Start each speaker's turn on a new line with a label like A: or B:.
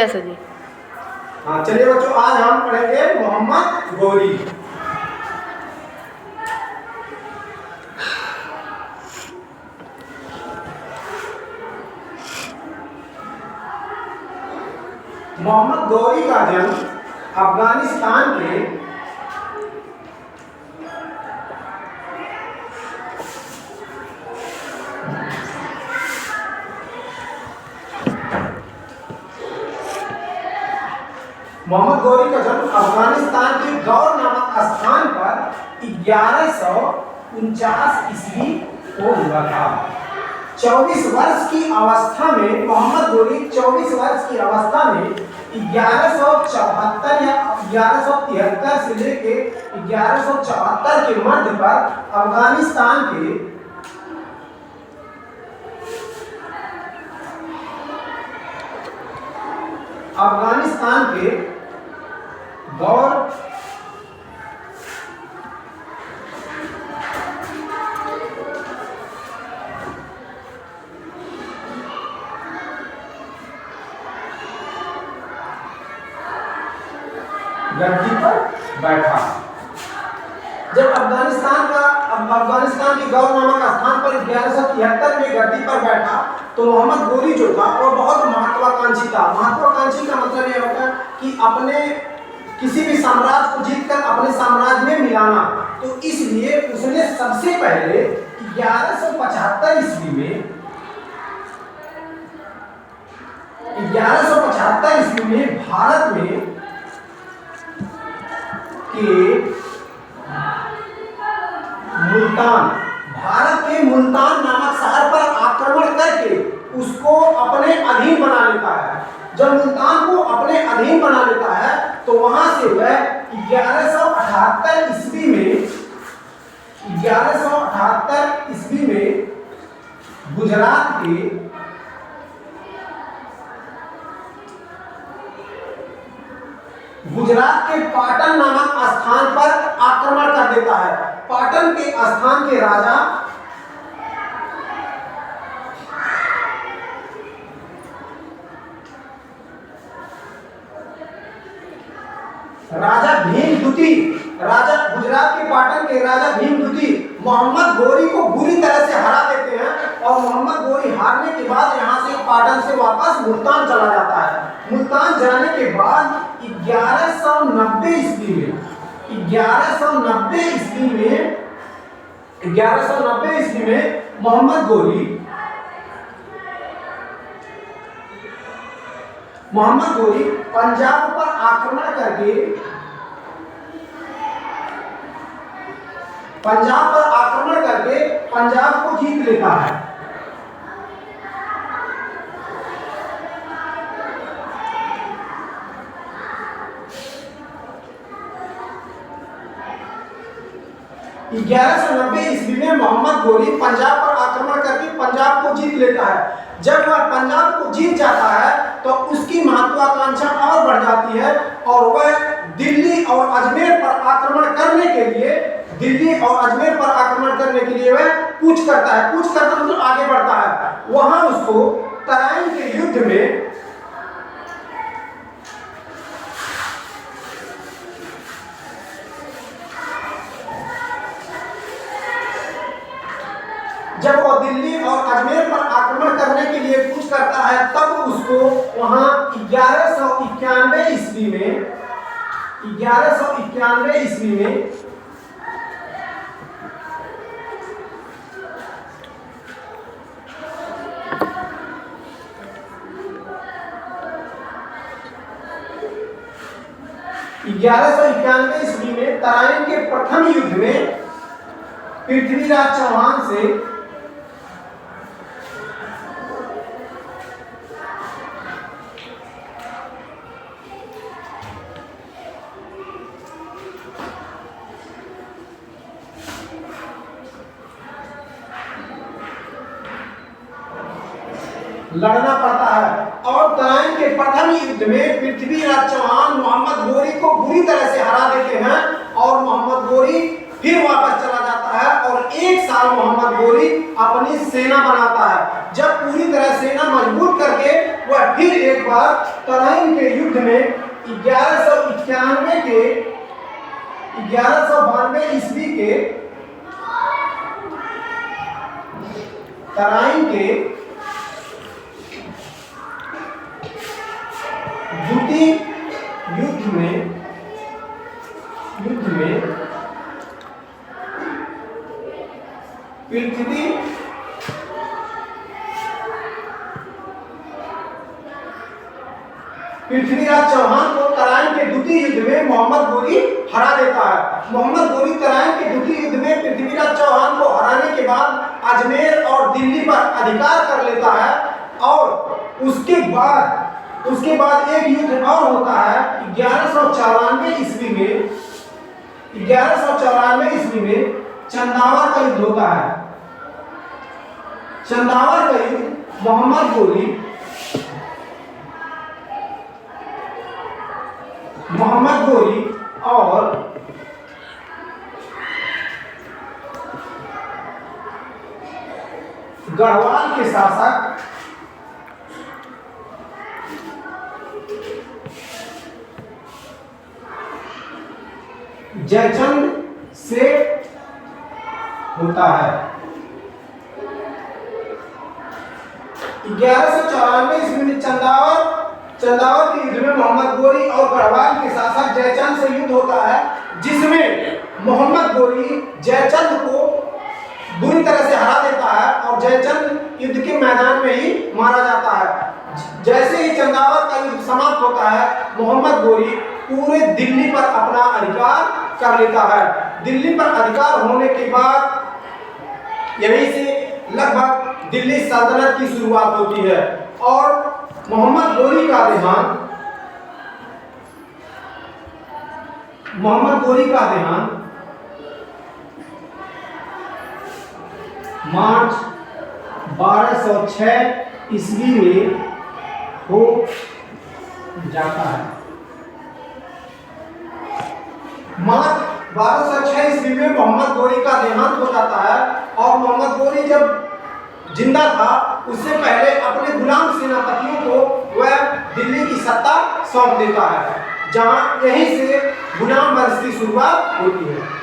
A: कैसे जी?
B: हाँ चलिए बच्चों, आज हम पढ़ेंगे मोहम्मद गोरी। मोहम्मद गोरी का जन्म अफगानिस्तान के गौर नामक स्थान पर 1149 ईस्वी को हुआ था। 24 वर्ष की अवस्था में मोहम्मद गोरी 24 वर्ष की अवस्था में 1174 या 1173 से लेके 1174 के मध्य पर अफगानिस्तान के गौर गद्दी पर बैठा। जब अफगानिस्तान के गौर नामक स्थान पर 1173 में गद्दी पर बैठा तो मोहम्मद गोरी जो था वो बहुत महत्वाकांक्षी था। महत्वाकांक्षी का मतलब यह होता है कि अपने किसी भी साम्राज्य को जीतकर अपने साम्राज्य में मिलाना। तो इसलिए उसने सबसे पहले 1175 ईस्वी में भारत में मुल्तान नामक शहर पर आक्रमण करके उसको अपने अधीन बना लेता है। जब मुल्तान को अपने अधीन बना लेता है तो वहां से वह 1178 ईस्वी में गुजरात के पाटन नामक स्थान पर आक्रमण कर देता है। पाटन के स्थान के राजा गुजरात के पाटन के राजा भीमदूती मोहम्मद गोरी को बुरी तरह से हरा देते हैं और मोहम्मद गोरी हारने के बाद यहाँ से पाटन से वापस मुल्तान चला जाता है। मुल्तान जाने के बाद 1190 ईस्वी में मोहम्मद गोरी पंजाब पर आक्रमण करके पंजाब को जीत लेता है। ईस्वी में मोहम्मद गोरी पंजाब पर आक्रमण करके पंजाब को जीत लेता है। जब वह पंजाब को जीत जाता है तो उसकी महत्वाकांक्षा और बढ़ जाती है और वह दिल्ली और अजमेर पर आक्रमण करने के लिए वह कूच करता है। कूच करता मतलब आगे बढ़ता है। वहां उसको तराइन के युद्ध में जब वो दिल्ली और अजमेर पर आक्रमण करने के लिए कूच करता है तब उसको वहां 1191 ईस्वी में तराइन के प्रथम युद्ध में पृथ्वीराज चौहान से लड़ना पड़ता है और तराइन के प्रथम युद्ध में पृथ्वीराज चौहान मोहम्मद गोरी को बुरी तरह से हरा देते हैं और मोहम्मद गोरी फिर वापस चला जाता है और एक साल मोहम्मद गोरी अपनी सेना बनाता है। जब पूरी तरह सेना मजबूत करके वह फिर एक बार तराइन के युद्ध में 1192 ईस्वी के तराइन के द्वितीय युद्ध में पृथ्वीराज चौहान को तराइन के द्वितीय युद्ध में मोहम्मद गोरी हरा देता है। मोहम्मद गोरी तराइन के द्वितीय युद्ध में पृथ्वीराज चौहान को हराने के बाद अजमेर और दिल्ली पर अधिकार कर लेता है और उसके बाद एक युद्ध और होता है 1194 ईस्वी में चंदावर का युद्ध होता है। चंदावर का युद्ध मोहम्मद गोरी और गढ़वाल के शासक जयचंद से होता है। 1194 ईस्वी में चंदावर के युद्ध में मोहम्मद गोरी और गढ़वाल के शासक जयचंद से युद्ध होता है, जिसमें मोहम्मद गोरी जयचंद को बुरी तरह से हरा देता है और जयचंद युद्ध के मैदान में ही मारा जाता है। जैसे ही चंदावर का युद्ध समाप्त होता है, मोहम्मद गोरी पूरे दिल्ली पर अपना अधिकार कर लेता है। दिल्ली पर अधिकार होने के बाद यहीं से लगभग दिल्ली सल्तनत की शुरुआत होती है और मोहम्मद गोरी का देहांत मार्च 1206 ईस्वी में हो जाता है। मार्च 1206 ईस्वी में मोहम्मद गोरी का देहांत हो जाता है और मोहम्मद गोरी जब जिंदा था उससे पहले अपने गुलाम सेनापतियों को वह दिल्ली की सत्ता सौंप देता है, जहां यहीं से गुलाम वंश की शुरुआत होती है।